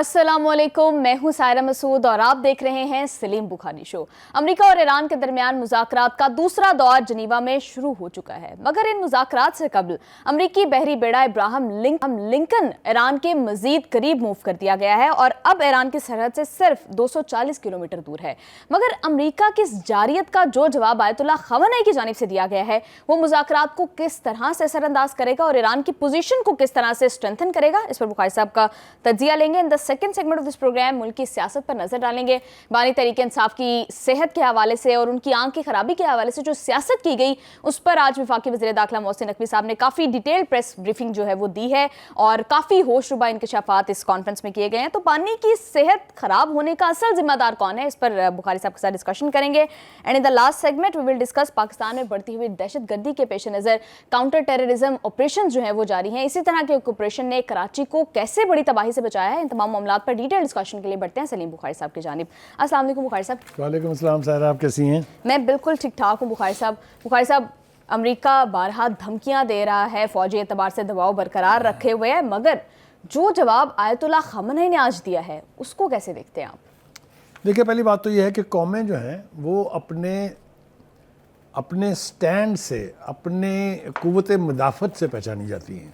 السلام علیکم، میں ہوں سائرہ مسعود اور آپ دیکھ رہے ہیں سلیم بخاری شو۔ امریکہ اور ایران کے درمیان مذاکرات کا دوسرا دور جنیوا میں شروع ہو چکا ہے، مگر ان مذاکرات سے قبل امریکی بحری بیڑا ابراہم لنکن ایران کے مزید قریب موو کر دیا گیا ہے اور اب ایران کی سرحد سے صرف 240 کلومیٹر دور ہے۔ مگر امریکہ کی اس جارحیت کا جو جواب آیت اللہ خامنہ ای کی جانب سے دیا گیا ہے وہ مذاکرات کو کس طرح سے اثر انداز کرے گا اور ایران کی پوزیشن کو کس طرح سے اسٹرینتھن کرے گا، اس پر بخاری صاحب کا تجزیہ لیں گے۔ Second segment of this program ملک کی سیاست پر نظر ڈالیں گے۔ بانی تحریک انصاف کی صحت کے حوالے سے اور ان کی آنکھ کی خرابی کے حوالے سے جو سیاست کی گئی اس پر آج وفاقی وزیر داخلہ محسن نقوی صاحب نے کافی ڈیٹیل پریس بریفنگ جو ہے وہ دی ہے اور کافی ہوش ربا انکشافات اس کانفرنس میں کیے گئے ہیں۔ تو بانی کی صحت خراب ہونے کا اصل ذمہ دار کون ہے، اس پر بخاری صاحب کے ساتھ ڈسکشن کریں گے۔ And in the last segment we will discuss Pakistan میں بڑھتی ہوئی دہشت گردی کے پیش نظر کاؤنٹر ٹیررزم آپریشن جو ہیں وہ جاری ہیں۔ اسی طرح کے آپریشن نے کراچی کو کیسے بڑی تباہی سے بچایا ہے، ان تمام معاملات پر ڈیٹیل ڈسکشن کے لیے بڑھتے ہیں سلیم بخاری صاحب کی جانب۔ السلام علیکم بخاری صاحب۔ وعلیکم السلام سائرہ، آپ کیسی ہیں؟ میں بالکل ٹھیک ٹھاک ہوں بخاری صاحب۔ بخاری صاحب، امریکہ بارہا دھمکیاں دے رہا ہے، فوجی اعتبار سے دباؤ برقرار رکھے ہوئے ہے، مگر جو جواب آیت اللہ خامنہ ای نے آج دیا ہے اس کو کیسے دیکھتے ہیں آپ؟ دیکھیں، پہلی بات تو یہ ہے کہ قومیں جو ہیں وہ اپنے سٹینڈ سے، اپنے قوت مدافعت سے پہچانی جاتی ہیں۔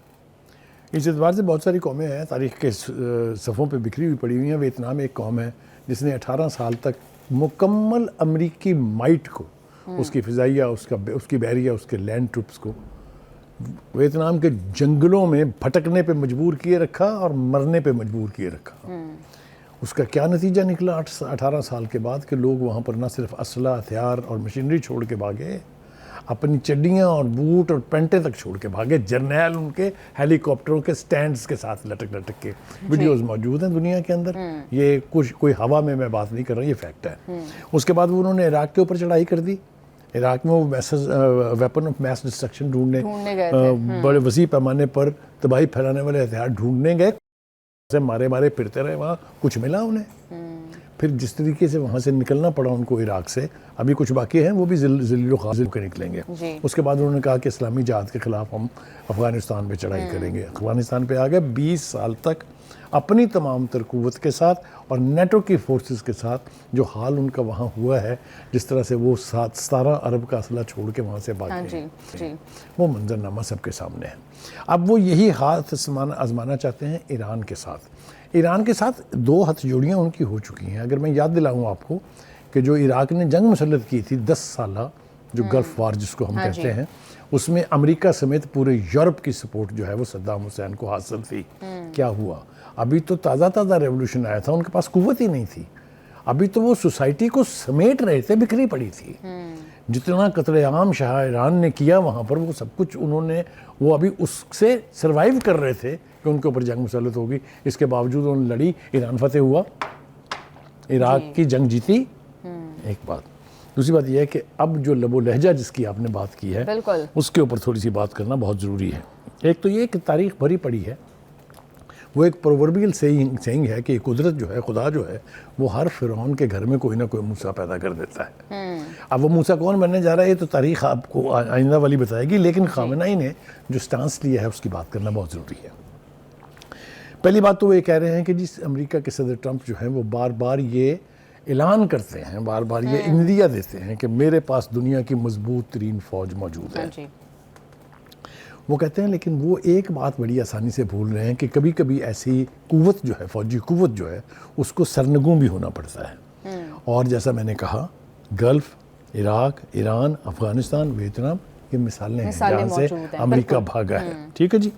اس اعتبار سے بہت ساری قومیں ہیں تاریخ کے صفوں پہ بکھری ہوئی پڑی ہوئی ہیں۔ ویتنام ایک قوم ہے جس نے 18 سال تک مکمل امریکی مائٹ کو، اس کی فضائیہ، اس کی بحریہ، اس کے لینڈ ٹروپس کو ویتنام کے جنگلوں میں بھٹکنے پہ مجبور کیے رکھا اور مرنے پہ مجبور کیے رکھا۔ اس کا کیا نتیجہ نکلا 18 سال کے بعد کہ لوگ وہاں پر نہ صرف اسلحہ، ہتھیار اور مشینری چھوڑ کے بھاگے، اپنی چڈیاں اور بوٹ اور پینٹیں تک چھوڑ کے بھاگے۔ جرنیل ان کے ہیلی کاپٹروں کے سٹینڈز کے ساتھ لٹک لٹک کے ویڈیوز موجود ہیں دنیا کے اندر۔ یہ کوئی ہوا میں بات نہیں کر رہا، یہ فیکٹ ہے۔ اس کے بعد انہوں نے عراق کے اوپر چڑھائی کر دی۔ عراق میں وہ ویپن آف میس ڈسٹرکشن ڈھونڈنے، بڑے وسیع پیمانے پر تباہی پھیلانے والے ہتھیار ڈھونڈنے گئے، سے مارے پھرتے رہے، وہاں کچھ ملا انہیں۔ پھر جس طریقے سے وہاں سے نکلنا پڑا ان کو عراق سے، ابھی کچھ باقی ہیں، وہ بھی ذلیل و خاضل کے نکلیں گے۔ اس کے بعد انہوں نے کہا کہ اسلامی جہاد کے خلاف ہم افغانستان پہ چڑھائی کریں گے۔ افغانستان پہ آگے 20 سال تک اپنی تمام تر قوت کے ساتھ اور نیٹو کی فورسز کے ساتھ جو حال ان کا وہاں ہوا ہے، جس طرح سے وہ 17 ارب کا اسلحہ چھوڑ کے وہاں سے بھاگے ہیں، وہ منظرنامہ سب کے سامنے ہے۔ اب وہ یہی ہاتھ آزمانا چاہتے ہیں ایران کے ساتھ۔ ایران کے ساتھ 2 ہتھ جوڑیاں ان کی ہو چکی ہیں۔ اگر میں یاد دلاؤں آپ کو کہ جو عراق نے جنگ مسلط کی تھی 10 سالہ، جو گلف وار جس کو ہم کہتے ہیں، اس میں امریکہ سمیت پورے یورپ کی سپورٹ جو ہے وہ صدام حسین کو حاصل تھی۔ کیا ہوا؟ ابھی تو تازہ ریولوشن آیا تھا، ان کے پاس قوت ہی نہیں تھی۔ ابھی تو وہ سوسائٹی کو سمیٹ رہے تھے، بکھری پڑی تھی۔ جتنا قتل عام شاہ ایران نے کیا وہاں پر، وہ سب کچھ انہوں نے، وہ ابھی اس سے سروائیو کر رہے تھے کہ ان کے اوپر جنگ مسلط ہوگی۔ اس کے باوجود انہوں نے لڑی، ایران فتح ہوا، عراق کی جنگ جیتی۔ ایک بات، دوسری بات یہ ہے کہ اب جو لب و لہجہ جس کی آپ نے بات کی ہے، اس کے اوپر تھوڑی سی بات کرنا بہت ضروری ہے۔ ایک تو یہ کہ تاریخ بھری پڑی ہے، وہ ایک پرووربیل سینگ ہے کہ قدرت جو ہے، خدا جو ہے، وہ ہر فرعون کے گھر میں کوئی نہ کوئی موسیٰ پیدا کر دیتا ہے۔ اب وہ موسیٰ کون بننے جا رہا ہے یہ تو تاریخ آپ کو آئندہ والی بتائے گی، لیکن خامنہ ای نے جو سٹانس لیا ہے اس کی بات کرنا بہت ضروری ہے۔ پہلی بات تو وہ یہ کہہ رہے ہیں کہ جس امریکہ کے صدر ٹرمپ جو ہیں وہ بار بار یہ اعلان کرتے ہیں، بار بار یہ عندیہ دیتے ہیں کہ میرے پاس دنیا کی مضبوط ترین فوج موجود ہے۔ وہ کہتے ہیں، لیکن وہ ایک بات بڑی آسانی سے بھول رہے ہیں کہ کبھی کبھی ایسی قوت جو ہے، فوجی قوت جو ہے، اس کو سرنگوں بھی ہونا پڑتا ہے۔ اور جیسا میں نے کہا، گلف، عراق، ایران، افغانستان، ویتنام، یہ مثالیں ہیں جہاں سے امریکہ بھاگا ہے۔ ٹھیک ہے جی۔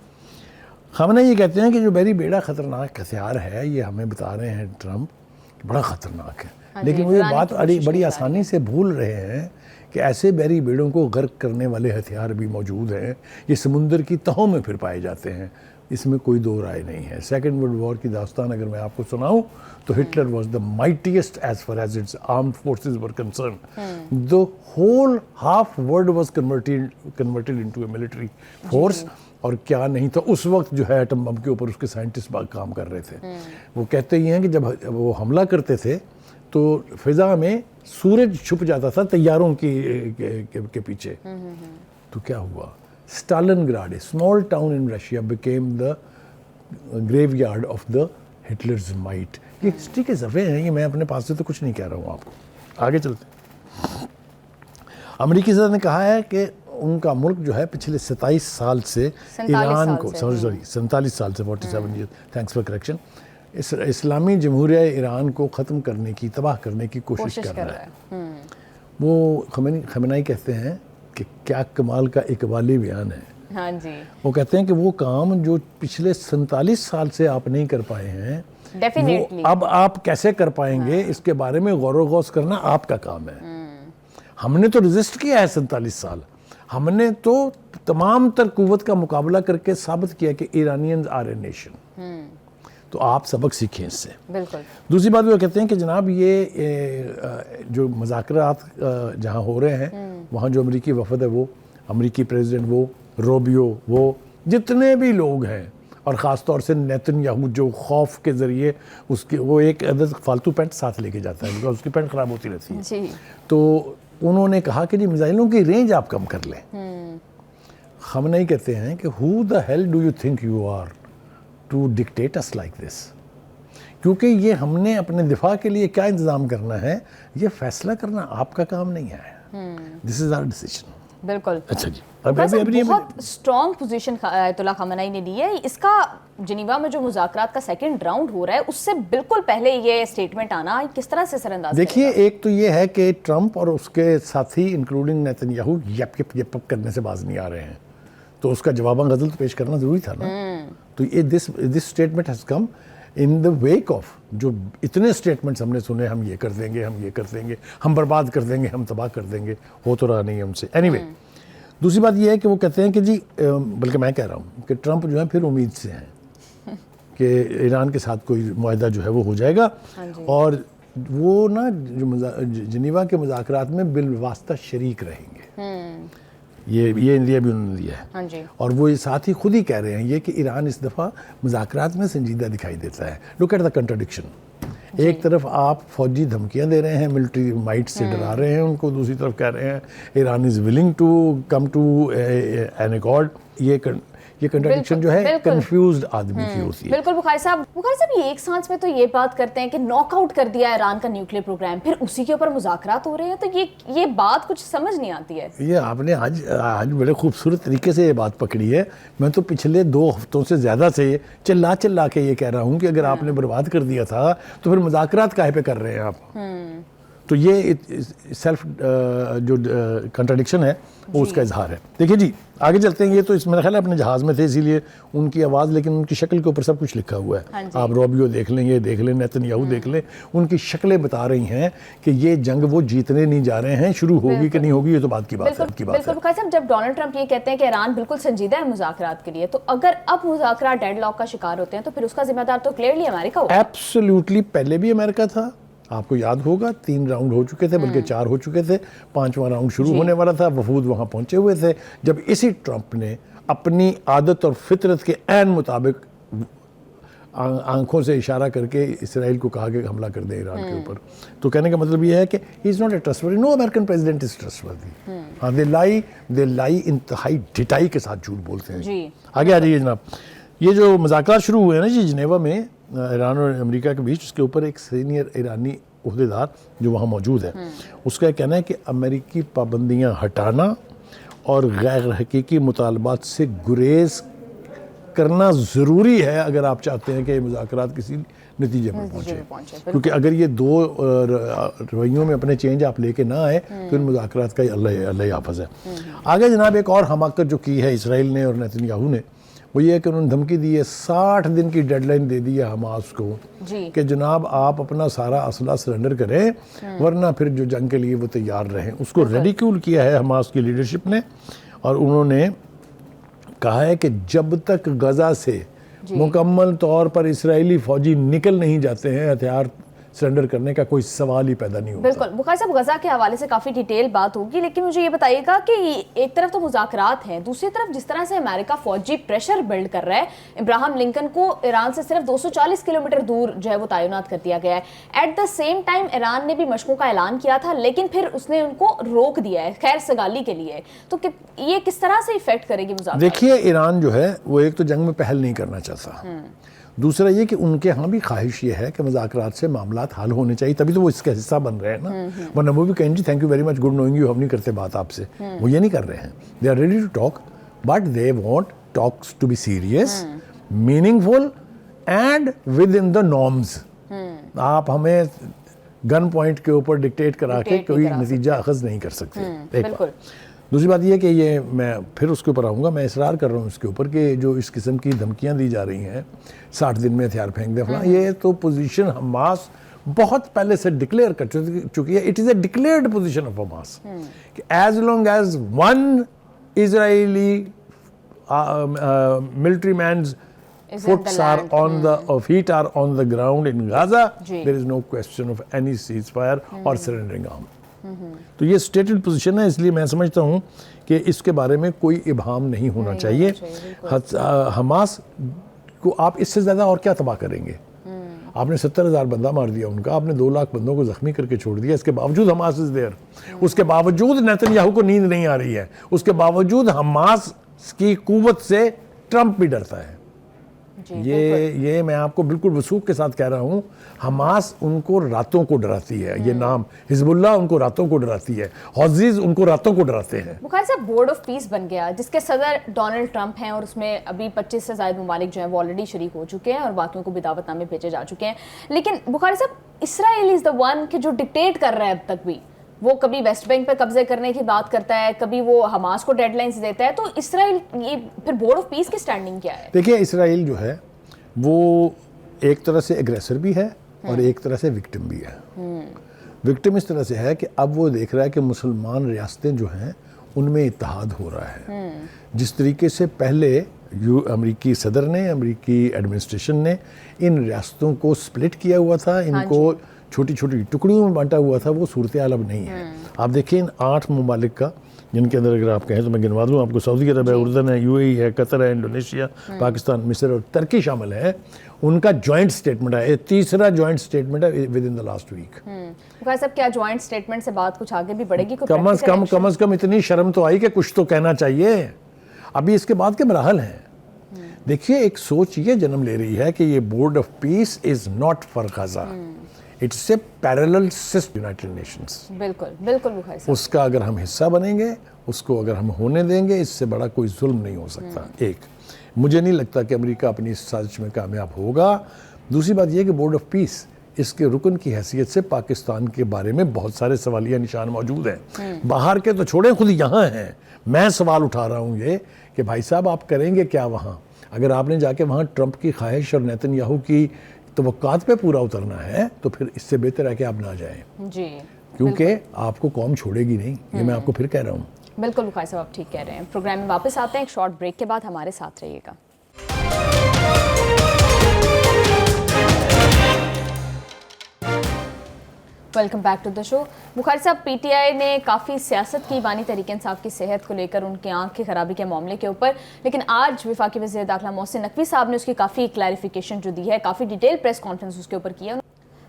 خامنہ یہ کہتے ہیں کہ جو بحری بیڑا خطرناک ہتھیار ہے، یہ ہمیں بتا رہے ہیں ٹرمپ، بڑا خطرناک ہے، لیکن وہ یہ بات بڑی آسانی سے بھول رہے ہیں کہ ایسے بحری بیڑوں کو غرق کرنے والے ہتھیار بھی موجود ہیں، یہ سمندر کی تہوں میں پھر پائے جاتے ہیں، اس میں کوئی دو رائے نہیں ہے۔ سیکنڈ ورلڈ وار کی داستان اگر میں آپ کو سناؤں تو Hitler was the mightiest as far as its armed forces were concern. The whole half world was converted into a military force, اور کیا نہیں تھا اس وقت جو ہے ایٹم بم کے اوپر اس کے سائنٹسٹ کام کر رہے تھے۔ وہ کہتے ہی ہیں کہ جب وہ حملہ کرتے تھے تو فضا میں سورج چھپ جاتا تھا طیاروں کے پیچھے۔ تو کیا ہوا؟ Stalingrad, a small town in Russia, became the graveyard of the Hitler's might. یہ ہسٹری کے صفحے ہیں, یہ میں اپنے پاس سے تو کچھ نہیں کہہ رہا ہوں آپ کو. آگے چلتے ہیں. امریکی صدر نے کہا ہے کہ ان کا ملک جو ہے پچھلے 27 سال سے ایران کو 47 سال سے 47 ایئر, تھینکس فار کریکشن, اسلامی جمہوریہ ایران کو ختم کرنے کی, تباہ کرنے کی کوشش کر رہا ہے. وہ خمینائی کہتے ہیں کہ کیا کمال کا اقبالی بیان ہے. ہاں جی. وہ کہتے ہیں کہ وہ کام جو پچھلے 47 سال سے آپ نہیں کر پائے ہیں, وہ اب آپ کیسے کر پائیں گے, اس کے بارے میں غور و غوص کرنا آپ کا کام ہے. ہم نے تو ریزسٹ کیا ہے 47 سال, ہم نے تو تمام تر قوت کا مقابلہ کر کے ثابت کیا کہ ایرانینز آر اے نیشن. تو آپ سبق سیکھیں اس سے. بالکل. دوسری بات وہ کہتے ہیں کہ جناب یہ جو مذاکرات جہاں ہو رہے ہیں وہاں جو امریکی وفد ہے, وہ امریکی پریزیڈنٹ, وہ روبیو, وہ جتنے بھی لوگ ہیں, اور خاص طور سے نیتن یاہو جو خوف کے ذریعے اس کے وہ ایک عدد فالتو پینٹ ساتھ لے کے جاتا ہے کیونکہ اس کی پینٹ خراب ہوتی رہتی ہے. جی. تو انہوں نے کہا کہ جی میزائلوں کی رینج آپ کم کر لیں. خامنئی کہتے ہیں کہ who the hell do you think you are to dictate us like this, کیونکہ یہ ہم نے اپنے دفاع کے لیے کیا انتظام کرنا ہے یہ فیصلہ کرنا آپ کا کام نہیں ہے. This is our decision. بالکل. اچھا جی. بہت اسٹرانگ پوزیشن آیت اللہ خامنئی نے لی ہے. اس کا جنیوا میں جو مذاکرات کا سیکنڈ راؤنڈ ہو رہا ہے اس سے بالکل پہلے یہ اسٹیٹمنٹ آنا کس طرح سے سر انداز؟ دیکھیے, ایک تو یہ ہے کہ ٹرمپ اور اس کے ساتھی انکلوڈنگ نیتن یاہو یپ یپ یپ کرنے سے باز نہیں آ رہے ہیں, تو اس کا جواباً غزل تو پیش کرنا ضروری تھا نا. تو یہ this statement has come in the week of جو اتنے اسٹیٹمنٹس ہم نے سنے, ہم یہ کر دیں گے, ہم یہ کر دیں گے, ہم برباد کر دیں گے, ہم تباہ کر دیں گے, ہو تو رہا نہیں ہے ان سے. اینی وے, دوسری بات یہ ہے کہ وہ کہتے ہیں کہ جی, بلکہ میں کہہ رہا ہوں کہ ٹرمپ جو ہے پھر امید سے ہیں کہ ایران کے ساتھ کوئی معاہدہ جو ہے وہ ہو جائے گا, اور وہ نا جو جنیوا کے مذاکرات میں بالواسطہ شریک رہیں گے. یہ انڈیا بھی انہوں نے دیا ہے, اور وہ ساتھ ہی خود ہی کہہ رہے ہیں یہ کہ ایران اس دفعہ مذاکرات میں سنجیدہ دکھائی دیتا ہے. Look at the contradiction. ایک طرف آپ فوجی دھمکیاں دے رہے ہیں, ملٹری مائٹ سے ڈرا رہے ہیں ان کو, دوسری طرف کہہ رہے ہیں Iran is willing to come to an accord. یہ کنٹرڈکشن جو ہے کنفیوزڈ آدمی کی ہوتی ہے. بالکل. بخاری صاحب یہ ایک سانس میں تو یہ بات کرتے ہیں کہ ناک آؤٹ کر دیا ایران کا نیوکلیر پروگرام, پھر اسی کے اوپر مذاکرات ہو رہے ہیں, تو یہ بات کچھ سمجھ نہیں آتی ہے. یہ آپ نے آج بڑے خوبصورت طریقے سے یہ بات پکڑی ہے. میں تو پچھلے 2 ہفتوں سے زیادہ سے چلا کے یہ کہہ رہا ہوں کہ اگر آپ نے برباد کر دیا تھا تو پھر مذاکرات کاہے پہ کر رہے ہیں آپ. تو یہ سیلف جو کنٹرڈکشن ہے وہ اس کا اظہار ہے. دیکھیے جی, آگے چلتے ہیں. یہ تو اس میرا خیال ہے اپنے جہاز میں تھے اسی لیے ان کی آواز, لیکن ان کی شکل کے اوپر سب کچھ لکھا ہوا ہے. آپ روبیو دیکھ لیں, یہ دیکھ لیں, نیتن یاہو دیکھ لیں, ان کی شکلیں بتا رہی ہیں کہ یہ جنگ وہ جیتنے نہیں جا رہے ہیں. شروع ہوگی کہ نہیں ہوگی یہ تو بات کی بات ہے. بالکل. بخاری صاحب, جب ڈونلڈ ٹرمپ یہ کہتے ہیں کہ ایران بالکل سنجیدہ ہے مذاکرات کے لیے, تو اگر اب مذاکرات ڈیڈ لاک کا شکار ہوتے ہیں تو پھر اس کا ذمہ دار تو کلیئرلی امریکہ ہوگا. ایبسلیوٹلی. پہلے بھی امریکہ تھا, آپ کو یاد ہوگا 3 راؤنڈ ہو چکے تھے, بلکہ 4 ہو چکے تھے, 5واں راؤنڈ شروع ہونے والا تھا. وفود وہاں پہنچے ہوئے تھے جب اسی ٹرمپ نے اپنی عادت اور فطرت کے عین مطابق آنکھوں سے اشارہ کر کے اسرائیل کو کہا کہ حملہ کر دیں ایران کے اوپر. تو کہنے کا مطلب یہ ہے کہ he is not a trustworthy. No American president is trustworthy. ہاں, دے لائی انتہائی ڈھٹائی کے ساتھ جھوٹ بولتے ہیں. آگے آ جائیے جناب. یہ جو مذاکرات شروع ہوئے ہیں نا جی جنیوا میں ایران اور امریکہ کے بیچ, اس کے اوپر ایک سینئر ایرانی عہدیدار جو وہاں موجود ہے, اس کا کہنا ہے کہ امریکی پابندیاں ہٹانا اور غیر حقیقی مطالبات سے گریز کرنا ضروری ہے اگر آپ چاہتے ہیں کہ یہ مذاکرات کسی نتیجے پر پہنچے. کیونکہ اگر یہ 2 رویوں میں اپنے چینج آپ لے کے نہ آئے تو ان مذاکرات کا اللہ حافظ ہے. آگے جناب ایک اور حماقت جو کی ہے اسرائیل نے اور نیتن یاہو نے, وہ یہ ہے کہ انہوں نے دھمکی دی ہے, 60 دن کی ڈیڈ لائن دے دی ہے حماس کو کہ جناب آپ اپنا سارا اسلحہ سرنڈر کریں ورنہ پھر جو جنگ کے لیے وہ تیار رہیں. اس کو ریڈیکیول کیا ہے حماس کی لیڈرشپ نے, اور انہوں نے کہا ہے کہ جب تک غزہ سے مکمل طور پر اسرائیلی فوجی نکل نہیں جاتے ہیں ہتھیار سرنڈر کرنے کا کوئی سوال ہی پیدا نہیں ہوتا. بالکل. بخاری صاحب, غزہ کے حوالے سے کافی ڈیٹیل بات ہوگی, لیکن مجھے یہ بتائیے گا کہ ایک طرف تو مذاکرات ہیں, دوسری طرف جس طرح سے امریکہ فوجی پریشر بلڈ کر رہا ہے, ابراہم لنکن کو ایران سے صرف 240 کلومیٹر دور جو ہے وہ تعینات کر دیا گیا ہے. At the same time Iran نے بھی مشقوں کا اعلان کیا تھا, لیکن پھر اس نے ان کو روک دیا ہے خیر سگالی کے لیے. تو یہ کس طرح سے افیکٹ کرے گی مذاکرات؟ دیکھیے, ایران جو ہے وہ ایک تو جنگ میں پہل نہیں کرنا چاہتا, دوسرا یہ کہ ان کے ہاں بھی خواہش یہ ہے کہ مذاکرات سے معاملات حل ہونے چاہیے، تبھی تو وہ اس کا حصہ بن رہے ہیں نا، ورنہ وہ بھی کہیں جی thank you very much, good knowing you, ہم نہیں کرتے بات آپ سے، وہ یہ نہیں کر رہے ہیں. They are ready to talk but they want talks to be serious, meaningful and with in the norms. آپ ہمیں گن پوائنٹ کے اوپر ڈکٹیٹ کرا کے کوئی نتیجہ اخذ نہیں کر سکتے. ایک بات. دوسری بات یہ کہ یہ میں پھر اس کے اوپر آؤں گا، میں اصرار کر رہا ہوں اس کے اوپر کہ جو اس قسم کی دھمکیاں دی جا رہی ہیں 60 دن میں ہتھیار پھینک دیں فلاں، یہ تو پوزیشن حماس بہت پہلے سے ڈکلیئر کر چکی ہے. It is a declared position of Hamas کہ as long as one Israeli military man's foots are on the feet are on the ground in Gaza, there is no question of any ceasefire or surrendering arm. تو یہ stated position ہے، اس لیے میں سمجھتا ہوں کہ اس کے بارے میں کوئی ابہام نہیں ہونا چاہیے. حماس کو آپ اس سے زیادہ اور کیا تباہ کریں گے؟ آپ نے 70,000 بندہ مار دیا ان کا، آپ نے 2 لاکھ بندوں کو زخمی کر کے چھوڑ دیا. اس کے باوجود حماس از دیئر، اس کے باوجود نیتن یاہو کو نیند نہیں آ رہی ہے، اس کے باوجود حماس کی قوت سے ٹرمپ بھی ڈرتا ہے. یہ میں آپ کو بالکل وثوق کے ساتھ کہہ رہا ہوں، حماس ان کو راتوں کو ڈراتی ہے. یہ نام حزب اللہ ان کو راتوں کو ڈراتی ہے، حوثیز ان کو راتوں کو ڈراتے ہیں. بخاری صاحب بورڈ آف پیس بن گیا جس کے صدر ڈونلڈ ٹرمپ ہیں، اور اس میں ابھی 25 سے زائد ممالک جو ہیں وہ آلریڈی شریک ہو چکے ہیں اور باقیوں کو بھی دعوت نامے بھیجے جا چکے ہیں. لیکن بخاری صاحب اسرائیل از دا ون کہ جو ڈکٹیٹ کر رہا ہے اب تک بھی، وہ کبھی ویسٹ بینک پہ قبضے کرنے کی بات کرتا ہے، کبھی وہ حماس کو ڈیڈ لائنز دیتا ہے. تو اسرائیل یہ پھر بورڈ آف پیس کی سٹینڈنگ کیا ہے؟ دیکھیے اسرائیل جو ہے وہ ایک طرح سے ایگریسر بھی ہے اور ایک طرح سے وکٹم بھی ہے. وکٹم اس طرح سے ہے کہ اب وہ دیکھ رہا ہے کہ مسلمان ریاستیں جو ہیں ان میں اتحاد ہو رہا ہے. جس طریقے سے پہلے امریکی صدر نے، امریکی ایڈمنسٹریشن نے ان ریاستوں کو سپلٹ کیا ہوا تھا، ان کو چھوٹی چھوٹی ٹکڑیوں میں بانٹا ہوا تھا، وہ صورتحال اب نہیں ہے. آپ دیکھیں ان 8 ممالک کا، جن کے اندر اگر آپ کہیں تو میں گنوا دوں آپ کو، سعودی عرب ہے، اردن ہے، UAE ہے، قطر ہے، انڈونیشیا، پاکستان، مصر اور ترکی شامل ہے. ان کا جوائنٹ سٹیٹمنٹ ہے، تیسرا جوائنٹ سٹیٹمنٹ ہے with in the last week. Bukhari صاحب کیا جوائنٹ سٹیٹمنٹ سے بات کچھ آگے بھی بڑھے گی؟ کم از کم اتنی شرم تو آئی کہ کچھ تو کہنا چاہیے. ابھی اس کے بعد کے مراحل ہیں. دیکھیے ایک سوچ یہ جنم لے رہی ہے کہ یہ board of peace is not for Gaza, it's a parallel system United Nations. بالکل بخاری صاحب، اس کا اگر ہم حصہ بنیں گے، اس کو اگر ہم ہونے دیں گے، اس سے بڑا کوئی ظلم نہیں ہو سکتا. ایک مجھے نہیں لگتا کہ امریکہ اپنی اس سازش میں کامیاب ہوگا. دوسری بات یہ کہ بورڈ آف پیس اس کے رکن کی حیثیت سے پاکستان کے بارے میں بہت سارے سوالیہ نشان موجود ہیں. باہر کے تو چھوڑیں، خود یہاں ہیں. میں سوال اٹھا رہا ہوں یہ کہ بھائی صاحب آپ کریں گے کیا وہاں؟ اگر آپ نے جا کے وہاں ٹرمپ کی خواہش اور نیتن یاہو کی توقعات پہ پورا اترنا ہے تو پھر اس سے بہتر ہے کہ آپ نہ جائیں. کیونکہ آپ کو قوم چھوڑے گی نہیں، یہ میں آپ کو پھر کہہ رہا ہوں. بالکل بخاری صاحب آپ ٹھیک کہہ رہے ہیں. پروگرام میں واپس آتے ہیں ایک شارٹ بریک کے بعد، ہمارے ساتھ رہیے گا. Welcome back to the show. Bukhari صاحب پی ٹی آئی نے کافی سیاست کی بانی تحریک انصاف کی صحت کو لے کر ان کی آنکھ کی خرابی کے معاملے کے اوپر، لیکن آج وفاقی وزیر داخلہ محسن نقوی صاحب نے اس کی کافی کلیریفیکیشن جو دی ہے، کافی ڈیٹیل پریس کانفرنس اس کے اوپر کی ہے.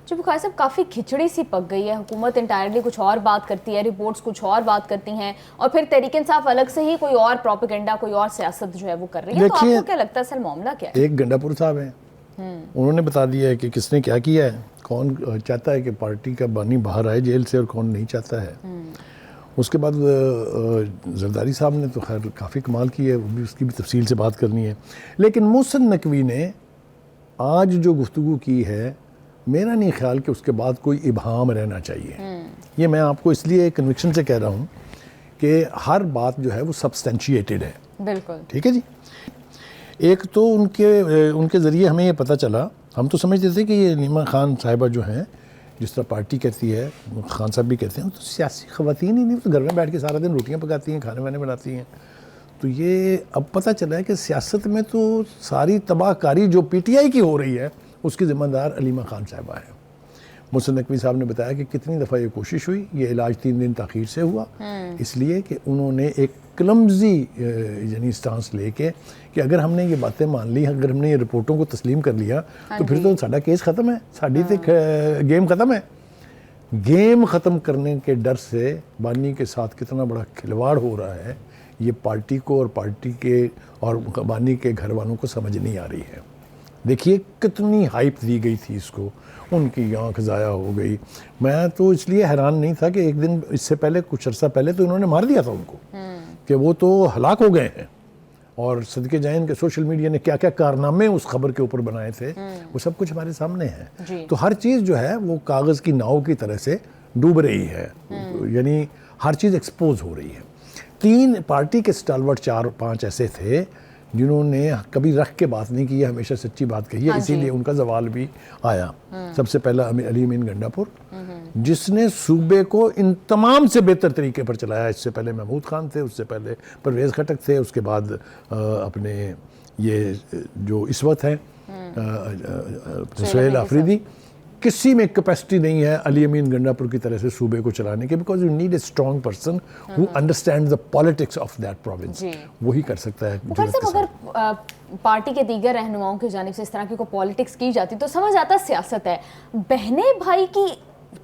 جو بخاری صاحب کافی کھچڑی سی پک گئی ہے، حکومت انٹائرلی کچھ اور بات کرتی ہے، رپورٹس کچھ اور بات کرتی ہیں، اور پھر تحریک انصاف الگ سے ہی کوئی اور پروپیگنڈا، کوئی اور سیاست جو ہے وہ کر رہی ہے. تو آپ کو کیا لگتا ہے اصل معاملہ کیا ہے؟ ایک گنڈا پور صاحب ہیں، انہوں نے بتا دیا ہے کہ کس نے کیا ہے، کون چاہتا ہے کہ پارٹی کا بانی باہر آئے جیل سے اور کون نہیں چاہتا ہے. اس کے بعد زرداری صاحب نے تو خیر کافی کمال کی ہے، وہ بھی اس کی بھی تفصیل سے بات کرنی ہے. لیکن محسن نقوی نے آج جو گفتگو کی ہے، میرا نہیں خیال کہ اس کے بعد کوئی ابہام رہنا چاہیے. یہ میں آپ کو اس لیے کنوکشن سے کہہ رہا ہوں کہ ہر بات جو ہے وہ سبسٹینشیٹڈ ہے. بالکل ٹھیک ہے جی. ایک تو ان کے ذریعے ہمیں یہ پتہ چلا، ہم تو سمجھتے تھے کہ یہ نیما خان صاحبہ جو ہیں، جس طرح پارٹی کہتی ہے، خان صاحب بھی کہتے ہیں، تو سیاسی خواتین ہی نہیں، تو گھر میں بیٹھ کے سارا دن روٹیاں پکاتی ہیں، کھانے وانے بناتی ہیں. تو یہ اب پتہ چلا ہے کہ سیاست میں تو ساری تباہ کاری جو پی ٹی آئی کی ہو رہی ہے اس کی ذمہ دار علیمہ خان صاحبہ ہے. محسن نقوی صاحب نے بتایا کہ کتنی دفعہ یہ کوشش ہوئی، یہ علاج 3 دن تاخیر سے ہوا، اس لیے کہ انہوں نے ایک کلمزی یعنی سٹانس لے کے کہ اگر ہم نے یہ باتیں مان لی، اگر ہم نے یہ رپورٹوں کو تسلیم کر لیا تو پھر تو ساڈا کیس ختم ہے، ساڈی تو گیم ختم ہے. گیم ختم کرنے کے ڈر سے بانی کے ساتھ کتنا بڑا کھلواڑ ہو رہا ہے، یہ پارٹی کو اور پارٹی کے اور بانی کے گھر والوں کو سمجھ نہیں آ رہی ہے. دیکھیے کتنی ہائپ دی گئی تھی اس کو، ان کی آنکھ ضائع ہو گئی. میں تو اس لیے حیران نہیں تھا کہ ایک دن اس سے پہلے کچھ عرصہ پہلے تو انہوں نے مار دیا تھا ان کو کہ وہ تو ہلاک ہو گئے ہیں. اور صدقے جائیں کہ سوشل میڈیا نے کیا کیا کارنامے اس خبر کے اوپر بنائے تھے، وہ سب کچھ ہمارے سامنے ہے. تو ہر چیز جو ہے وہ کاغذ کی ناؤ کی طرح سے ڈوب رہی ہے، یعنی ہر چیز ایکسپوز ہو رہی ہے. 3 پارٹی کے سٹالورٹ 4-5 ایسے تھے جنہوں نے کبھی رکھ کے بات نہیں کی ہے، ہمیشہ سچی بات کہی ہے، اسی لیے ان کا زوال بھی آیا. سب سے پہلا علی امین گنڈا پور، جس نے صوبے کو ان تمام سے بہتر طریقے پر چلایا. اس سے پہلے محمود خان تھے، اس سے پہلے پرویز خٹک تھے، اس کے بعد اپنے یہ جو اس وقت ہیں سہیل آفریدی. کسی میں کیپیسٹی نہیں ہے علی امین گنڈا پور کی طرح سے صوبے کو چلانے کے، because you need a strong person who understand the politics of that province. وہی کر سکتا ہے. اگر پارٹی کے دیگر رہنماؤں کی جانب سے اس طرح کی کوئی پالیٹکس کی جاتی تو سمجھ آتا سیاست ہے، بہنیں بھائی کی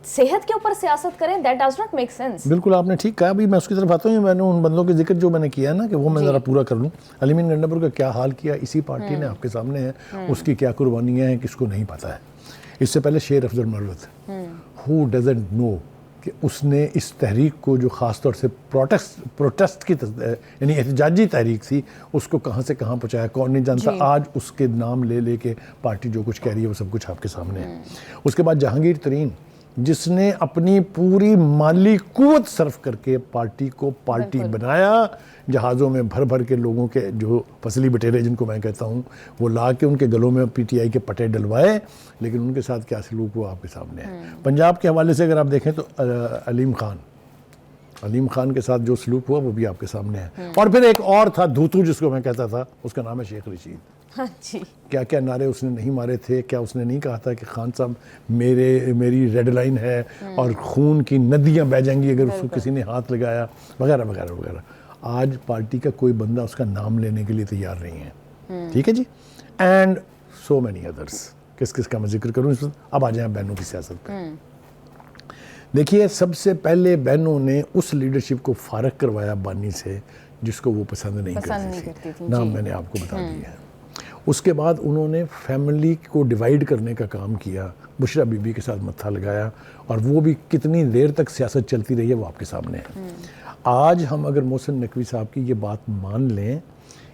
صحت کے اوپر سیاست کریں، that does not make sense. بالکل آپ نے ٹھیک کہا. ابھی میں اس کی طرف آتا ہوں. میں نے ان بندوں کے ذکر جو میں نے کیا نا کہ وہ میں ذرا پورا کر لوں. علی امین گنڈا پور کا کیا حال کیا اسی پارٹی نے، آپ کے سامنے ہے. اس کی کیا قربانیاں ہیں کس کو نہیں پتہ ہے. اس سے پہلے شیر افضل مروت، ہو ڈزنٹ نو کہ اس نے اس تحریک کو جو خاص طور سے پروٹیسٹ کی یعنی احتجاجی تحریک تھی، اس کو کہاں سے کہاں پہنچایا کون نہیں جانتا. آج اس کے نام لے لے کے پارٹی جو کچھ کہہ رہی ہے وہ سب کچھ آپ کے سامنے ہے. اس کے بعد جہانگیر ترین، جس نے اپنی پوری مالی قوت صرف کر کے پارٹی کو پارٹی بنایا، جہازوں میں بھر بھر کے لوگوں کے جو فصلی بٹیرے جن کو میں کہتا ہوں وہ لا کے ان کے گلوں میں پی ٹی آئی کے پٹے ڈلوائے، لیکن ان کے ساتھ کیا سلوک ہوا آپ کے سامنے ہے. پنجاب کے حوالے سے اگر آپ دیکھیں تو علیم خان کے ساتھ جو سلوک ہوا وہ بھی آپ کے سامنے ہے. اور پھر ایک اور تھا دھوتو جس کو میں کہتا تھا، اس کا نام ہے شیخ رشید. کیا کیا نعرے اس نے نہیں مارے تھے، کیا اس نے نہیں کہا تھا کہ خان صاحب میری ریڈ لائن ہے اور خون کی ندیاں بہہ جائیں گی اگر اس کو کسی نے ہاتھ لگایا، وغیرہ وغیرہ وغیرہ. آج پارٹی کا کوئی بندہ اس کا نام لینے کے لیے تیار نہیں ہے. ٹھیک ہے جی. And so many others. کس کس کا میں ذکر کروں اس وقت. اب آ جائیں بہنوں کی سیاست پہ. دیکھیے سب سے پہلے بہنوں نے اس لیڈرشپ کو فارغ کروایا بانی سے جس کو وہ پسند نہیں کرتی تھی. نام میں نے آپ کو بتا دیا ہے. اس کے بعد انہوں نے فیملی کو ڈیوائیڈ کرنے کا کام کیا، بشرا بی بی کے ساتھ متھا لگایا، اور وہ بھی کتنی دیر تک سیاست چلتی رہی ہے وہ آپ کے سامنے ہے. آج ہم اگر محسن نقوی صاحب کی یہ بات مان لیں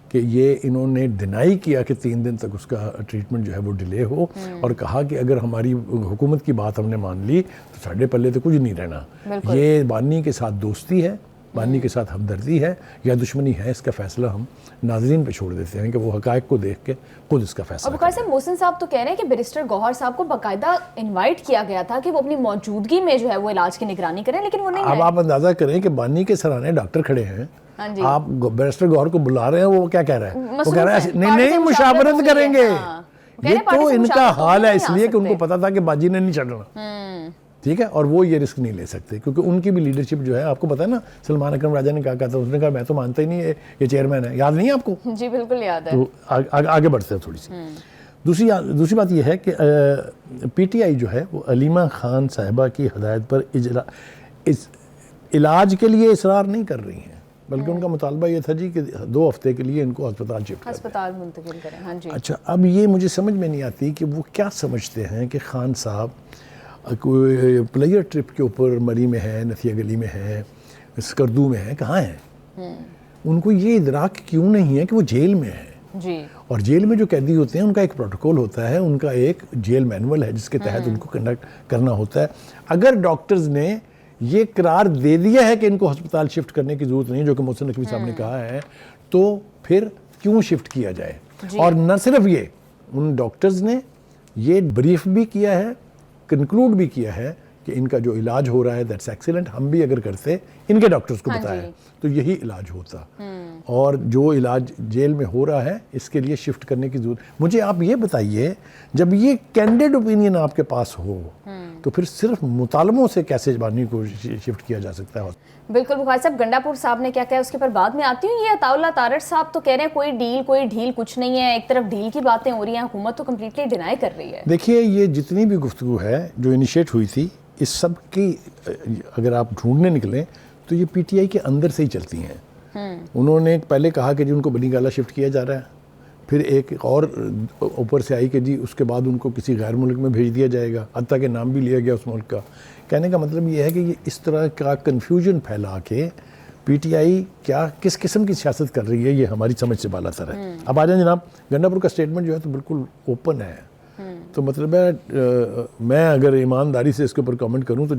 کہ یہ انہوں نے ڈینائی کیا کہ 3 دن تک اس کا ٹریٹمنٹ جو ہے وہ ڈیلے ہو، اور کہا کہ اگر ہماری حکومت کی بات ہم نے مان لی تو ساڑھے پلے تو کچھ نہیں رہنا. یہ بانی کے ساتھ دوستی ہے، بانی کے ساتھ ہمدردی ہے یا دشمنی ہے، اس کا فیصلہ ہم ناظرین پہ چھوڑ دیتے ہیں کہ وہ حقائق کو دیکھ کے خود اس کا فیصلہ کریں. اور محسن صاحب تو کہہ رہے ہیں کہ بیرسٹر گوہر صاحب کو باقاعدہ انوائٹ کیا گیا تھا کہ وہ اپنی موجودگی میں جو ہے وہ علاج کی نگرانی کریں، لیکن وہ نہیں آئے. اب آپ اندازہ کریں کہ بانی کے سرانے ڈاکٹر کھڑے ہیں، آپ بیرسٹر گوہر کو بلا رہے ہیں، وہ کیا کہہ رہا ہے؟ وہ کہہ رہا ہے نہیں مشاورت کریں گے. یہ تو ان کا حال ہے، اس لیے کہ ان کو پتا تھا کہ باجی نے نہیں چڑھنا. ٹھیک ہے. اور وہ یہ رسک نہیں لے سکتے کیونکہ ان کی بھی لیڈرشپ جو ہے آپ کو پتا ہے نا. سلمان اکرم راجہ نے کہا تھا، اس نے کہا میں تو مانتا ہی نہیں یہ چیئرمین ہے. یاد نہیں ہے آپ کو؟ جی بالکل یاد ہے. تو آگے بڑھتے ہیں تھوڑی سی. دوسری بات یہ ہے کہ پی ٹی آئی جو ہے وہ علیمہ خان صاحبہ کی ہدایت پر علاج کے لیے اصرار نہیں کر رہی ہیں، بلکہ ان کا مطالبہ یہ تھا جی کہ 2 ہفتے کے لیے ان کو ہسپتال منتقل کریں. ہاں جی. اچھا اب یہ مجھے سمجھ میں نہیں آتی کہ وہ کیا سمجھتے ہیں کہ خان صاحب پلیئر ٹرپ کے اوپر مری میں ہے، نتھیا گلی میں ہے، اسکردو میں ہے، کہاں ہیں؟ ان کو یہ ادراک کیوں نہیں ہے کہ وہ جیل میں ہے؟ جی. اور جیل میں جو قیدی ہوتے ہیں ان کا ایک پروٹوکول ہوتا ہے، ان کا ایک جیل مینول ہے جس کے تحت ان کو کنڈکٹ کرنا ہوتا ہے. اگر ڈاکٹرز نے یہ قرار دے دیا ہے کہ ان کو ہسپتال شفٹ کرنے کی ضرورت نہیں، جو کہ محسن نقوی صاحب نے کہا ہے، تو پھر کیوں شفٹ کیا جائے؟ اور نہ صرف یہ، ان ڈاکٹرز نے یہ بریف بھی کیا ہے، کنکلوڈ بھی کیا ہے کہ ان کا جو علاج ہو رہا ہے دیٹس ایکسیلنٹ. ہم بھی اگر کرتے ان کے ڈاکٹرز کو بتایا تو یہی علاج ہوتا. اور جو علاج جیل میں ہو رہا ہے اس کے لیے شفٹ کرنے کی ضرورت. مجھے آپ یہ بتائیے جب یہ کینڈیڈ اوپینین آپ کے پاس ہو تو پھر صرف مطالبوں سے کیسے بانی کو شفٹ کیا جا سکتا ہے؟ بالکل. بخاری صاحب گنڈا پور صاحب نے کیا کہا اس کے پر بعد میں آتی ہوں. یہ عطاء اللہ تارڑ صاحب تو کہہ رہے ہیں کوئی ڈھیل کچھ نہیں ہے، ایک طرف ڈھیل کی باتیں ہو رہی ہیں، حکومت تو کمپلیٹلی ڈینائی کر رہی ہے. دیکھیے یہ جتنی بھی گفتگو ہے جو انیشیٹ ہوئی تھی، اس سب کی اگر آپ ڈھونڈنے نکلیں تو یہ پی ٹی آئی کے اندر سے ہی چلتی ہیں. انہوں نے پہلے کہا کہ جی ان کو بنی گالہ شفٹ کیا جا رہا ہے، پھر ایک اور اوپر سے آئی کہ جی اس کے بعد ان کو کسی غیر ملک میں بھیج دیا جائے گا، حتیٰ کہ نام بھی لیا گیا اس ملک کا. کہنے کا مطلب یہ ہے کہ یہ اس طرح کا کنفیوژن پھیلا کے پی ٹی آئی کیا کس قسم کی سیاست کر رہی ہے یہ ہماری سمجھ سے بالا تر ہے. اب آ جائیں جناب، گنڈا پور کا اسٹیٹمنٹ جو ہے تو بالکل اوپن ہے. تو مطلب ہے میں اگر ایمانداری سے اس کے اوپر کامنٹ کروں تو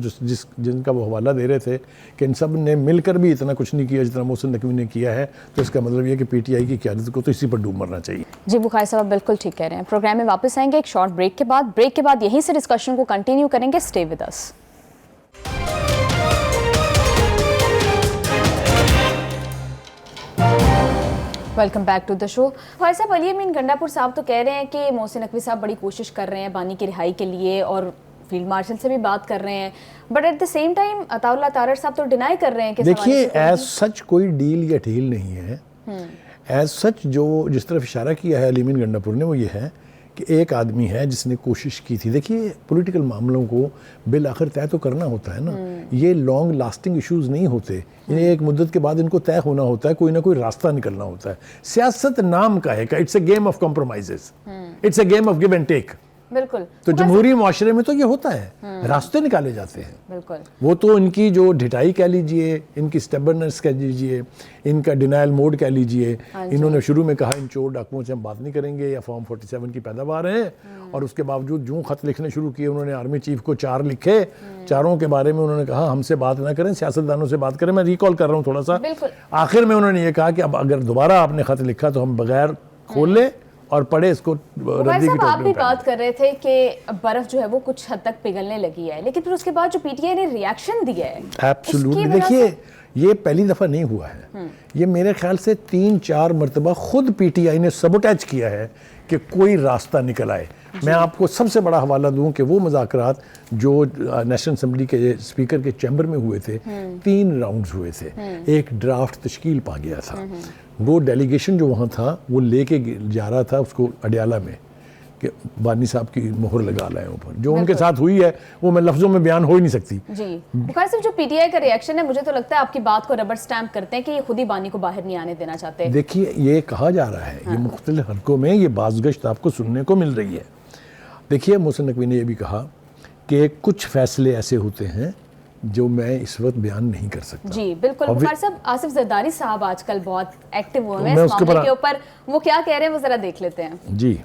جن کا وہ حوالہ دے رہے تھے کہ ان سب نے مل کر بھی اتنا کچھ نہیں کیا جتنا محسن نقوی نے کیا ہے، تو اس کا مطلب یہ ہے کہ پی ٹی آئی کی قیادت کو تو اسی پر ڈوب مرنا چاہیے. جی بخاری صاحب بالکل ٹھیک کہہ رہے ہیں. پروگرام میں واپس آئیں گے ایک شارٹ بریک کے بعد یہیں سے ڈسکشن کو کنٹینیو کریں گے. Stay with us. Welcome back to the show. Bukhari صاحب، علی امین گنڈا پور صاحب تو کہہ رہے ہیں کہ محسن نقوی صاحب بڑی کوشش کر رہے ہیں بانی کی رہائی کے لیے اور فیلڈ مارشل سے بھی بات کر رہے ہیں، but at the same time Attaullah Tarar صاحب تو ڈینائی کر رہے ہیں کہ دیکھیے ایز سچ کوئی ڈیل یا ڈھیل نہیں ہے. ایز سچ جو جس طرف اشارہ کیا ہے علی امین گنڈا پور نے وہ یہ ہے کہ ایک آدمی ہے جس نے کوشش کی تھی. دیکھیے پولیٹیکل معاملوں کو بالآخر طے تو کرنا ہوتا ہے نا، یہ لانگ لاسٹنگ ایشوز نہیں ہوتے. ایک مدت کے بعد ان کو طے ہونا ہوتا ہے، کوئی نہ کوئی راستہ نکلنا ہوتا ہے. سیاست نام کا ہے کہ it's a game of compromises, it's a game of give and take. بالکل. تو جمہوری معاشرے میں تو یہ ہوتا ہے، راستے نکالے جاتے ہیں. بالکل. وہ تو ان کی جو ڈھٹائی کہہ لیجئے، ان کی سٹیبرنس کہہ لیجئے، ان کا ڈینائل موڈ کہہ لیجئے. انہوں نے شروع میں کہا ان چور ڈاکوؤں سے ہم بات نہیں کریں گے، یا فارم 47 کی پیداوار ہیں، اور اس کے باوجود جو خط لکھنے شروع کیے انہوں نے آرمی چیف کو 4 لکھے. چاروں کے بارے میں انہوں نے کہا ہم سے بات نہ کریں، سیاستدانوں سے بات کریں. میں ریکال کر رہا ہوں تھوڑا سا. آخر میں انہوں نے یہ کہا کہ اب اگر دوبارہ آپ نے خط لکھا تو ہم بغیر کھول لیں اور پڑھے اس کو ردی کی ٹوپی. آپ بھی بات کر رہے تھے کہ برف جو ہے وہ کچھ حد تک پگھلنے لگی ہے، لیکن پھر اس کے بعد جو پی ٹی آئی نے ریاکشن دیا ہے ایبسولوٹلی. دیکھیے یہ پہلی دفعہ نہیں ہوا ہے، یہ میرے خیال سے 3-4 مرتبہ خود پی ٹی آئی نے سبوٹیج کیا ہے کہ کوئی راستہ نکل آئے. میں آپ کو سب سے بڑا حوالہ دوں کہ وہ مذاکرات جو نیشنل اسمبلی کے اسپیکر کے چیمبر میں ہوئے تھے، 3 راؤنڈز ہوئے تھے. ایک ڈرافٹ تشکیل پا گیا تھا. وہ ڈیلیگیشن جو وہاں تھا وہ لے کے جا رہا تھا اس کو اڈیالہ میں کہ بانی صاحب کی مہر لگا لائے اوپر. جو ان کے ساتھ ہوئی ہے وہ میں لفظوں میں بیان ہو ہی نہیں سکتی. جی بخاری صاحب، جو پی ٹی آئی کا ریاکشن ہے مجھے تو لگتا ہے آپ کی بات کو ربر سٹیمپ کرتے ہیں کہ یہ خود ہی بانی کو باہر نہیں آنے دینا چاہتے. دیکھیے یہ کہا جا رہا ہے، یہ مختلف حلقوں میں یہ بازگشت آپ کو سننے کو مل رہی ہے. دیکھیے محسن نقوی نے یہ بھی کہا کہ کچھ فیصلے ایسے ہوتے ہیں جو میں اس وقت بیان نہیں کر سکتا. جی بالکل. بخاری صاحب، آصف زرداری صاحب آج کل بہت ایکٹیو ہوئے ہیں اس معاملے کے اوپر، وہ کیا کہہ رہے ہیں وہ ذرا دیکھ لیتے ہیں. جی.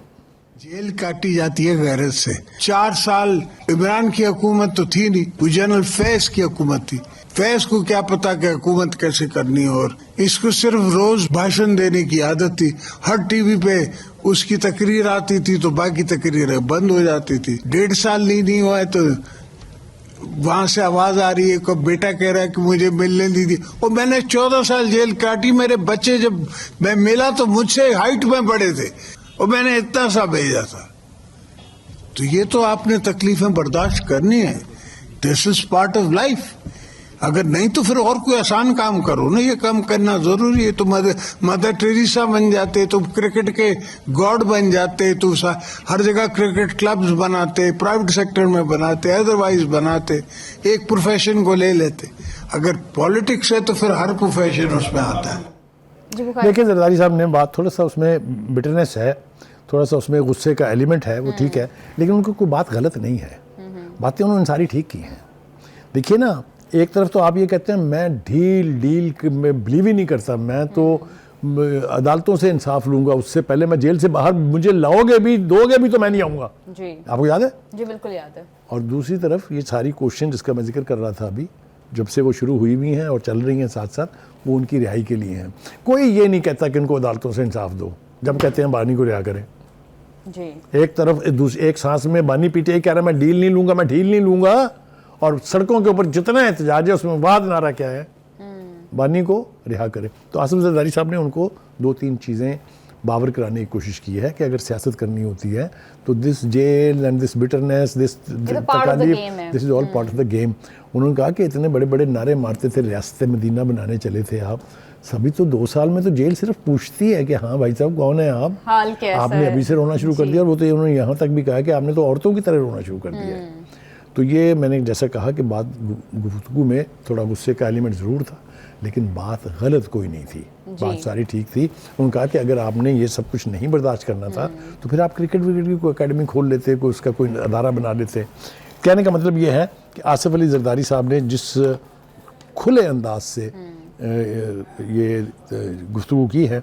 جیل کاٹی جاتی ہے غیرت سے. 4 سال عمران کی حکومت تو تھی نہیں، وہ جنرل فیض کی حکومت تھی. فیض کو کیا پتا کہ حکومت کیسے کرنی، اور اس کو صرف روز بھاشن دینے کی عادت تھی. ہر ٹی وی پہ اس کی تقریر آتی تھی تو باقی تقریریں بند ہو جاتی تھی. 1.5 سال نہیں ہوا ہے تو وہاں سے آواز آ رہی ہے کہ بیٹا کہہ رہا ہے کہ مجھے ملنے دی تھی. اور میں نے 14 سال جیل کاٹی. میرے بچے جب میں ملا تو مجھ سے ہائٹ میں بڑے تھے اور میں نے اتنا سا بھیجا تھا. تو یہ تو آپ نے تکلیفیں برداشت کرنی ہے. دس از پارٹ آف لائف. اگر نہیں تو پھر اور کوئی آسان کام کرو نا. یہ کام کرنا ضروری ہے. تو مدر ٹریسا بن جاتے، تو کرکٹ کے گاڈ بن جاتے، تو ہر جگہ کرکٹ کلبز بناتے، پرائیویٹ سیکٹر میں بناتے، ادروائز بناتے، ایک پروفیشن کو لے لیتے. اگر پالیٹکس ہے تو پھر ہر پروفیشن اس میں آتا ہے. دیکھیں زرداری صاحب نے بات تھوڑا سا اس میں بٹرنس ہے، تھوڑا سا اس میں غصے کا ایلیمنٹ ہے، وہ ٹھیک ہے، لیکن ان کو کوئی بات غلط نہیں ہے. باتیں انہوں نے ساری ٹھیک کی ہیں. دیکھیے نا، ایک طرف تو آپ یہ کہتے ہیں میں ڈیل میں بلیو ہی نہیں کرتا، میں تو عدالتوں سے انصاف لوں گا، اس سے پہلے میں جیل سے باہر مجھے لاؤ گے بھی، دو گے بھی تو میں نہیں آؤں گا. جی آپ کو یاد ہے؟ جی بالکل یاد ہے. اور دوسری طرف یہ ساری کوششیں جس کا میں ذکر کر رہا تھا ابھی، جب سے وہ شروع ہوئی ہوئی ہیں اور چل رہی ہیں ساتھ ساتھ، وہ ان کی رہائی کے لیے ہیں. کوئی یہ نہیں کہتا کہ ان کو عدالتوں سے انصاف دو جب کہتے ہیں بانی کو رہا کریں. جی ایک طرف ایک سانس میں بانی پی ٹی آئی کہہ رہا ہے میں ڈیل نہیں لوں گا، میں ڈھیل نہیں لوں گا، اور سڑکوں کے اوپر جتنا احتجاج ہے اس میں واحد نعرہ کیا ہے؟ بانی کو رہا کرے. تو آصف زرداری صاحب نے ان کو 2-3 چیزیں باور کرانے کی کوشش کی ہے کہ اگر سیاست کرنی ہوتی ہے تو this jail and this bitterness, this تکالیف، this is all part of the game. انہوں نے کہا کہ اتنے بڑے بڑے نعرے مارتے تھے، ریاست مدینہ بنانے چلے تھے آپ، سبھی تو 2 سال میں تو جیل صرف پوچھتی ہے کہ ہاں بھائی صاحب کون ہیں آپ نے ابھی سے رونا شروع کر دیا. اور وہ تو انہوں نے یہاں تک بھی کہا کہ آپ نے تو عورتوں کی طرح رونا شروع کر دیا ہے. تو یہ میں نے جیسا کہا کہ بات گفتگو میں تھوڑا غصے کا ایلیمنٹ ضرور تھا، لیکن بات غلط کوئی نہیں تھی، بات ساری ٹھیک تھی. انہوں نے کہا کہ اگر آپ نے یہ سب کچھ نہیں برداشت کرنا تھا تو پھر آپ کرکٹ کی کوئی اکیڈمی کھول لیتے، کوئی اس کا کوئی ادارہ بنا لیتے. کہنے کا مطلب یہ ہے کہ آصف علی زرداری صاحب نے جس کھلے انداز سے یہ گفتگو کی ہے،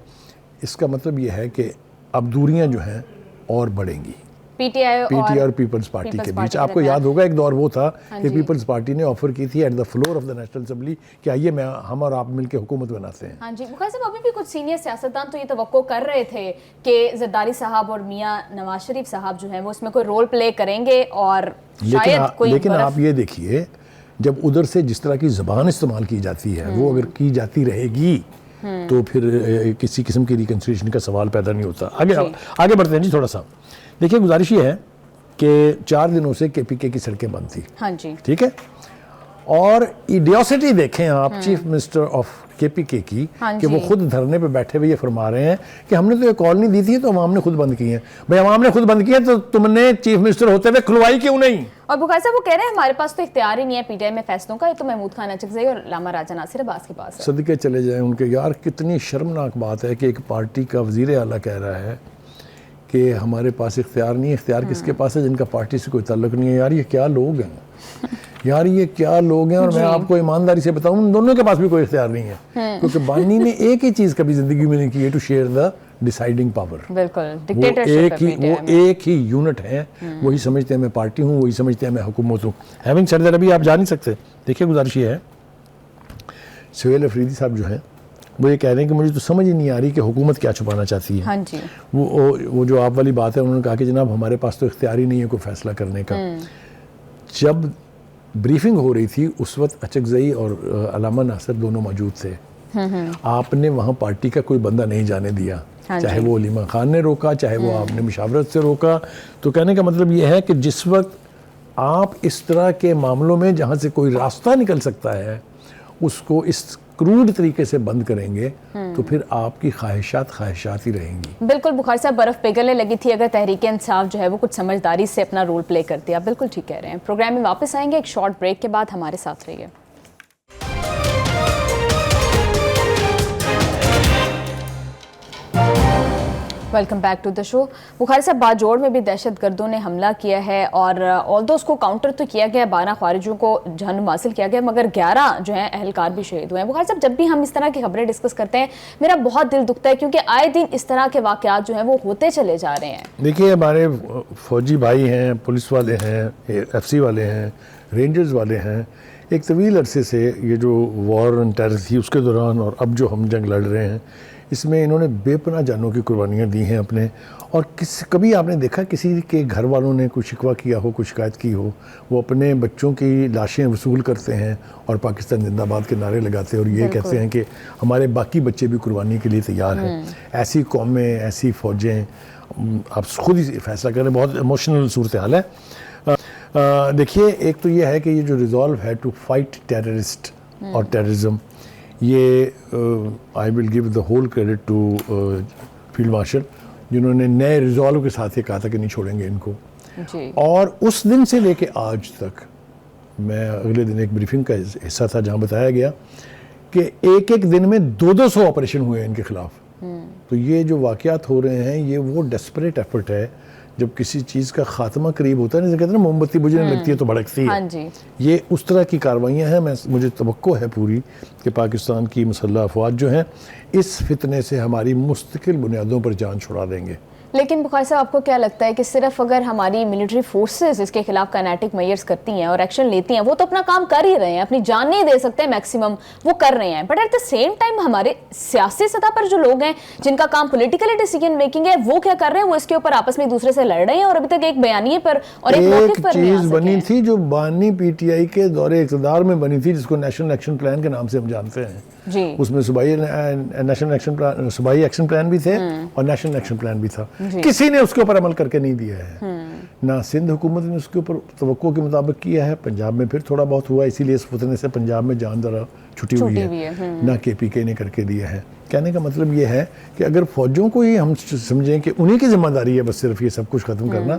اس کا مطلب یہ ہے کہ اب دوریاں جو ہیں اور بڑھیں گی پی ٹی آئی اور پیپلز پارٹی کے بیچ. آپ کو یاد ہوگا ایک دور وہ تھا کہ پیپلز پارٹی نے آفر کی تھی at the floor of the National Assembly کہ آئیے ہم اور آپ مل کے حکومت بناتے ہیں. ہاں جی بخاری صاحب، ابھی بھی کچھ سینئر سیاستدان تو یہ توقع کر رہے تھے کہ زرداری صاحب اور میاں نواز شریف صاحب جو ہیں وہ اس میں کوئی رول پلے کریں گے، اور شاید کوئی لیکن آپ یہ دیکھیے جب ادھر سے جس طرح کی زبان استعمال کی جاتی ہے وہ اگر کی جاتی رہے گی تو پھر کسی قسم کی ریکنسیلیشن کا سوال پیدا نہیں ہوتا. آگے بڑھتے ہیں جی تھوڑا سا. دیکھیے گزارش یہ ہے کہ 4 دنوں سے کے پی کے کی سڑکیں بند تھی. ہاں جی ٹھیک ہے، اور ایڈیوسٹی دیکھیں آپ چیف منسٹر آف کے پی کے کی کہ وہ خود دھرنے پہ بیٹھے ہوئے یہ فرما رہے ہیں کہ ہم نے تو یہ کال نہیں دی تھی تو عوام نے خود بند کی ہیں. بھائی عوام نے خود بند کی ہے تو تم نے چیف منسٹر ہوتے ہوئے کھلوائی کیوں نہیں؟ اور بخاری صاحب وہ کہہ رہے ہیں ہمارے پاس تو اختیار ہی نہیں ہے پی ٹی آئی میں فیصلوں کا، یہ تو محمود خان اچکزئی اور علامہ راجہ ناصر عباس کے پاس ہے. صدقے چلے جائیں ان کے. یار کتنی شرمناک بات ہے کہ ایک پارٹی کا وزیر اعلیٰ کہہ رہا ہے کہ ہمارے پاس اختیار نہیں ہے. اختیار کس کے پاس ہے؟ جن کا پارٹی سے کوئی تعلق نہیں ہے. یار یہ کیا لوگ ہیں، یار یہ کیا لوگ ہیں. اور میں آپ کو ایمانداری سے بتاؤں ان دونوں کے پاس بھی کوئی اختیار نہیں ہے، کیونکہ بانی نے ایک ہی چیز کبھی زندگی میں نہیں کی ہے، ٹو شیئر دا ڈیسائیڈنگ پاور. بالکل وہ ایک ہی یونٹ ہے، وہی سمجھتے ہیں میں پارٹی ہوں، وہی سمجھتے ہیں میں حکومت ہوں. ہیونگ سیڈ دیٹ ابھی آپ جا نہیں سکتے. دیکھیے گزارش یہ ہے، سہیل افریدی صاحب جو ہیں وہ یہ کہہ رہے ہیں کہ مجھے تو سمجھ ہی نہیں آ رہی کہ حکومت کیا چھپانا چاہتی ہے. ہاں جی وہ جو آپ والی بات ہے، انہوں نے کہا کہ جناب ہمارے پاس تو اختیار ہی نہیں ہے کوئی فیصلہ کرنے کا. جب بریفنگ ہو رہی تھی اس وقت اچکزئی اور علامہ ناصر دونوں موجود تھے. آپ نے وہاں پارٹی کا کوئی بندہ نہیں جانے دیا، چاہے وہ علیمہ خان نے روکا، چاہے وہ آپ نے مشاورت سے روکا. تو کہنے کا مطلب یہ ہے کہ جس وقت آپ اس طرح کے معاملوں میں جہاں سے کوئی راستہ نکل سکتا ہے اس کو اس کروڈ طریقے سے بند کریں گے تو پھر آپ کی خواہشات ہی رہیں گی. بالکل بخاری صاحب، برف پگھلنے لگی تھی اگر تحریک انصاف جو ہے وہ کچھ سمجھداری سے اپنا رول پلے کرتی ہے. آپ بالکل ٹھیک کہہ رہے ہیں. پروگرام میں واپس آئیں گے ایک شارٹ بریک کے بعد، ہمارے ساتھ رہیے. Welcome back to the show. Bukhari صاحب، باجوڑ میں بھی دہشت گردوں نے حملہ کیا ہے اور آلدو اس کو کاؤنٹر تو کیا گیا، 12 خارجیوں کو جہنم حاصل کیا گیا، مگر 11 جو ہیں اہلکار بھی شہید ہوئے ہیں. بخاری صاحب، جب بھی ہم اس طرح کی خبریں ڈسکس کرتے ہیں میرا بہت دل دکھتا ہے کیونکہ آئے دن اس طرح کے واقعات جو ہیں وہ ہوتے چلے جا رہے ہیں. دیکھیے ہمارے فوجی بھائی ہیں، پولیس والے ہیں، ایف سی والے ہیں، رینجرز والے ہیں. ایک طویل عرصے سے یہ جو وار آن ٹیرر تھی اس کے دوران اور اب جو ہم جنگ لڑ رہے ہیں اس میں انہوں نے بے پناہ جانوں کی قربانیاں دی ہیں اپنے. اور کبھی آپ نے دیکھا کسی کے گھر والوں نے کوئی شکوہ کیا ہو، کوئی شکایت کی ہو، وہ اپنے بچوں کی لاشیں وصول کرتے ہیں اور پاکستان زندہ باد کے نعرے لگاتے ہیں اور یہ کہتے ہیں کہ ہمارے باقی بچے بھی قربانی کے لیے تیار ہیں. ایسی قومیں، ایسی فوجیں، آپ خود ہی فیصلہ کریں. بہت ایموشنل صورتحال ہے. دیکھیے ایک تو یہ ہے کہ یہ جو ریزالو ہے ٹو فائٹ ٹیررسٹ اور ٹیررزم، یہ I will give the whole credit to field marshal جنہوں نے نئے ریزالو کے ساتھ یہ کہا تھا کہ نہیں چھوڑیں گے ان کو. اور اس دن سے لے کے آج تک، میں اگلے دن ایک بریفنگ کا حصہ تھا جہاں بتایا گیا کہ ایک دن میں 200 آپریشن ہوئے ہیں ان کے خلاف. تو یہ جو واقعات ہو رہے ہیں یہ وہ ڈیسپریٹ ایفرٹ ہے جب کسی چیز کا خاتمہ قریب ہوتا ہے، جیسے کہتے ہیں نا موم بتی بجھنے لگتی ہے تو بھڑکتی ہے. یہ اس طرح کی کارروائیاں ہیں. مجھے توقع ہے پوری کہ پاکستان کی مسلح افواج جو ہیں اس فتنے سے ہماری مستقل بنیادوں پر جان چھڑا دیں گے. لیکن بخاری صاحب، آپ کو کیا لگتا ہے کہ صرف اگر ہماری ملٹری فورسز اس کے خلاف کائنیٹک میئرز کرتی ہیں اور ایکشن لیتی ہیں، وہ تو اپنا کام کر ہی رہے ہیں، اپنی جان نہیں دے سکتے میکسیمم، وہ کر رہے ہیں، but at the same time ہمارے سیاسی سطح پر جو لوگ ہیں جن کا کام پولیٹیکلی ڈیسیجن میکنگ ہے وہ کیا کر رہے ہیں؟ وہ اس کے اوپر آپس میں ایک دوسرے سے لڑ رہے ہیں اور ابھی تک ایک بیانیے پر اور ایک موقف پر نہیں آ سکے. چیز بنی تھی جو بانی پی ٹی آئی کے دور اقتدار میں بنی تھی جس کو نیشنل ایکشن پلان کے نام سے ہم جانتے ہیں. اس میں صوبائی ایکشن پلان بھی تھے اور نیشنل ایکشن پلان بھی تھا. کسی نے اس کے اوپر عمل کر کے نہیں دیا ہے. نہ سندھ حکومت نے اس کے اوپر توقع کے مطابق کیا ہے. پنجاب میں پھر تھوڑا بہت ہوا، اسی لیے اس فتنے سے پنجاب میں جان ذرا چھٹی ہوئی ہے. نہ کے پی کے نے کر کے دیا ہے. کہنے کا مطلب یہ ہے کہ اگر فوجوں کو ہی ہم سمجھیں کہ انہی کی ذمہ داری ہے بس صرف یہ سب کچھ ختم کرنا،